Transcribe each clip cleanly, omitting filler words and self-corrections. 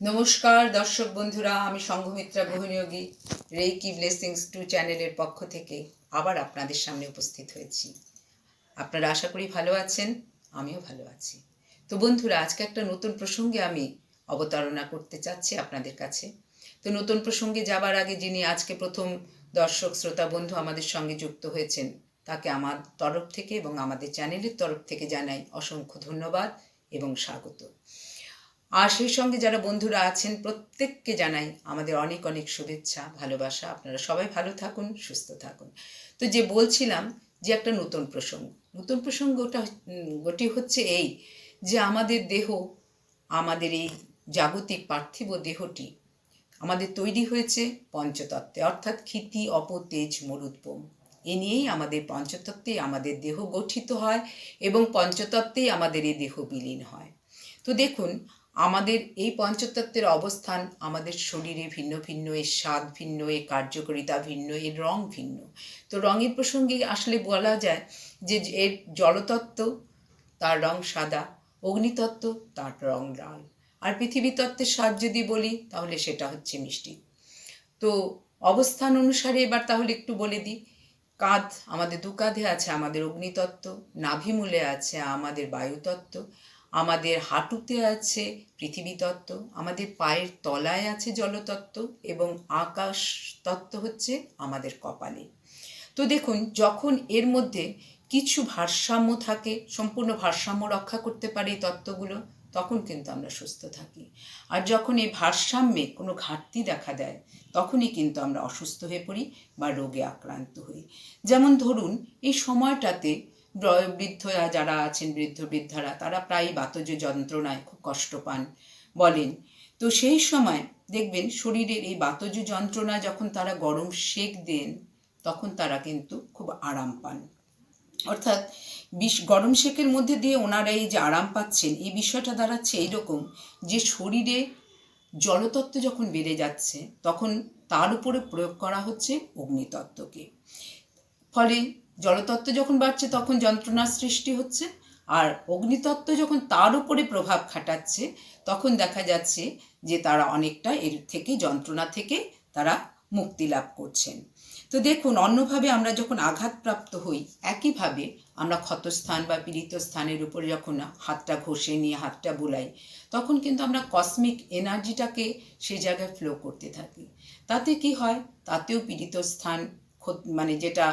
নমস্কার দর্শক বন্ধুরা, আমি সংঘমিত্রা গৃহনিয়োগী রেইকি ব্লেসিংস 2 চ্যানেলের পক্ষ থেকে আবার আপনাদের সামনে উপস্থিত হয়েছি। আপনারা আশা করি ভালো আছেন, আমিও ভালো আছি। তো বন্ধুরা, আজকে একটা নতুন প্রসঙ্গে আমি অবতারণা করতে চাচ্ছি আপনাদের কাছে। তো নতুন প্রসঙ্গে যাবার আগে যিনি আজকে প্রথম দর্শক শ্রোতা বন্ধু আমাদের সঙ্গে যুক্ত হয়েছেন, তাকে আমার তরফ থেকে এবং আমাদের চ্যানেলের তরফ থেকে জানাই অসংখ্য ধন্যবাদ এবং স্বাগত। আর সেই সঙ্গে যারা বন্ধুরা আছেন প্রত্যেককে জানাই আমাদের অনেক অনেক শুভেচ্ছা, ভালোবাসা। আপনারা সবাই ভালো থাকুন, সুস্থ থাকুন। তো যে বলছিলাম যে একটা নতুন প্রসঙ্গটি হচ্ছে এই যে আমাদের দেহ, আমাদের এই জাগতিক পার্থিব দেহটি আমাদের তৈরি হয়েছে পঞ্চতত্ত্বে, অর্থাৎ ক্ষিতি, অপ, তেজ, মরুদ্গম। এ নিয়েই আমাদের পঞ্চতত্ত্বেই আমাদের দেহ গঠিত হয় এবং পঞ্চতত্ত্বেই আমাদের এই দেহ বিলীন হয়। তো দেখুন, আমাদের এই পঞ্চতত্ত্বের অবস্থান আমাদের শরীরে ভিন্ন ভিন্ন, এর স্বাদ ভিন্ন, এর কার্যকারিতা ভিন্ন, এর রং ভিন্ন। তো রঙের প্রসঙ্গে আসলে বলা যায় যে এর জলতত্ত্ব, তার রং সাদা; অগ্নিতত্ত্ব, তার রং লাল; আর পৃথিবী তত্ত্বের স্বাদ যদি বলি তাহলে সেটা হচ্ছে মিষ্টি। তো অবস্থান অনুসারে এবার তাহলে একটু বলে দিই। কাঁধ, আমাদের দু কাঁধে আছে আমাদের অগ্নিতত্ত্ব, নাভিমূলে আছে আমাদের বায়ুতত্ত্ব, আমাদের হাঁটুতে আছে পৃথিবী তত্ত্ব, আমাদের পায়ের তলায় আছে জলতত্ত্ব এবং আকাশ তত্ত্ব হচ্ছে আমাদের কপালে। তো দেখুন, যখন এর মধ্যে কিছু ভারসাম্য থাকে, সম্পূর্ণ ভারসাম্য রক্ষা করতে পারে এই তত্ত্বগুলো, তখন কিন্তু আমরা সুস্থ থাকি। আর যখন এই ভারসাম্যে কোনো ঘাটতি দেখা দেয়, তখনই কিন্তু আমরা অসুস্থ হয়ে পড়ি বা রোগে আক্রান্ত হই। যেমন ধরুন, এই সময়টাতে বৃদ্ধরা যারা আছেন, বৃদ্ধারা, তারা প্রায়ই বাতজ যন্ত্রণায় খুব কষ্ট পান বলেন। তো সেই সময় দেখবেন শরীরের এই বাতজ যন্ত্রণা যখন তারা গরম সেক দেন, তখন তারা কিন্তু খুব আরাম পান। অর্থাৎ গরম সেকের মধ্যে দিয়ে ওনারা এই যে আরাম পাচ্ছেন, এই বিষয়টা দাঁড়াচ্ছে এইরকম যে শরীরে জলতত্ত্ব যখন বেড়ে যাচ্ছে, তখন তার উপরে প্রয়োগ করা হচ্ছে অগ্নিতত্ত্বকে। ফলে জলতত্ত্ব যখন বাড়ছে তখন যন্ত্রণার সৃষ্টি হচ্ছে, আর অগ্নিতত্ত্ব যখন তার উপরে প্রভাব খাটাচ্ছে, তখন দেখা যাচ্ছে যে তারা অনেকটা এর থেকে, যন্ত্রণা থেকে তারা মুক্তি লাভ করছেন। তো দেখুন, অন্যভাবে আমরা যখন আঘাতপ্রাপ্ত হই, একইভাবে আমরা ক্ষতস্থান বা পীড়িত স্থানের উপরে যখন হাতটা ঘষে নিয়ে হাতটা বুলাই, তখন কিন্তু আমরা কসমিক এনার্জিটাকে সেই জায়গায় ফ্লো করতে থাকি। তাতে কি হয়, তাতেও পীড়িত স্থান, মানে যেটা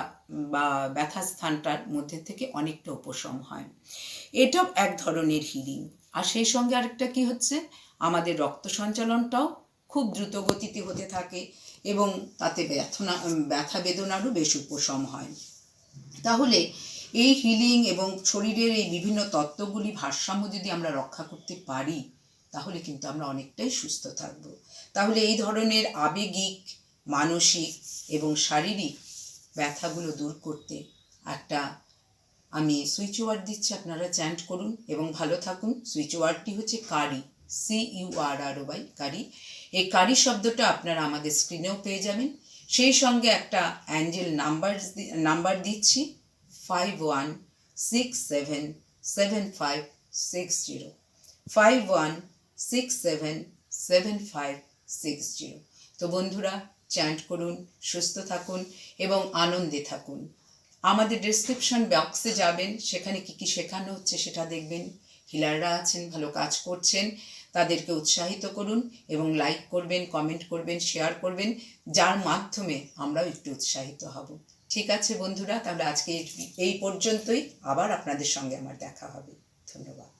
বা ব্যথা স্থানটার মধ্যে থেকে অনেকটা উপশম হয়। এটাও এক ধরনের হিলিং। আর সেই সঙ্গে আরেকটা কি হচ্ছে, আমাদের রক্ত সঞ্চালনটাও খুব দ্রুত গতিতে হতে থাকে এবং তাতে ব্যথা বেদনারও বেশ উপশম হয়। তাহলে এই হিলিং এবং শরীরের এই বিভিন্ন তত্ত্বগুলি ভারসাম্য যদি আমরা রক্ষা করতে পারি, তাহলে কিন্তু আমরা অনেকটাই সুস্থ থাকব। তাহলে এই ধরনের আবেগিক, মানসিক এবং শারীরিক ব্যথাগুলো দূর করতে একটা আমি সুইচ ওয়ার্ড দিচ্ছি, আপনারা চ্যান্ট করুন এবং ভালো থাকুন। সুইচ ওয়ার্ডটি হচ্ছে কারি, CURROY, কারি। এই কারি শব্দটা আপনারা আমাদের স্ক্রিনেও পেয়ে যাবেন। সেই সঙ্গে একটা অ্যাঞ্জেল নাম্বার দিচ্ছি, 51677560, 51677560। তো বন্ধুরা, চ্যান্ট করুন, সুস্থ থাকুন এবং আনন্দে থাকুন। আমাদের ডেসক্রিপশন বক্সে যাবেন, সেখানে কি কি শেখানো হচ্ছে সেটা দেখবেন। হিলাররা আছেন, ভালো কাজ করছেন, তাদেরকে উৎসাহিত করুন এবং লাইক করবেন, কমেন্ট করবেন, শেয়ার করবেন, যার মাধ্যমে আমরাও একটু উৎসাহিত হব। ঠিক আছে বন্ধুরা, তাহলে আজকে এই পর্যন্তই। আবার আপনাদের সঙ্গে আমার দেখা হবে। ধন্যবাদ।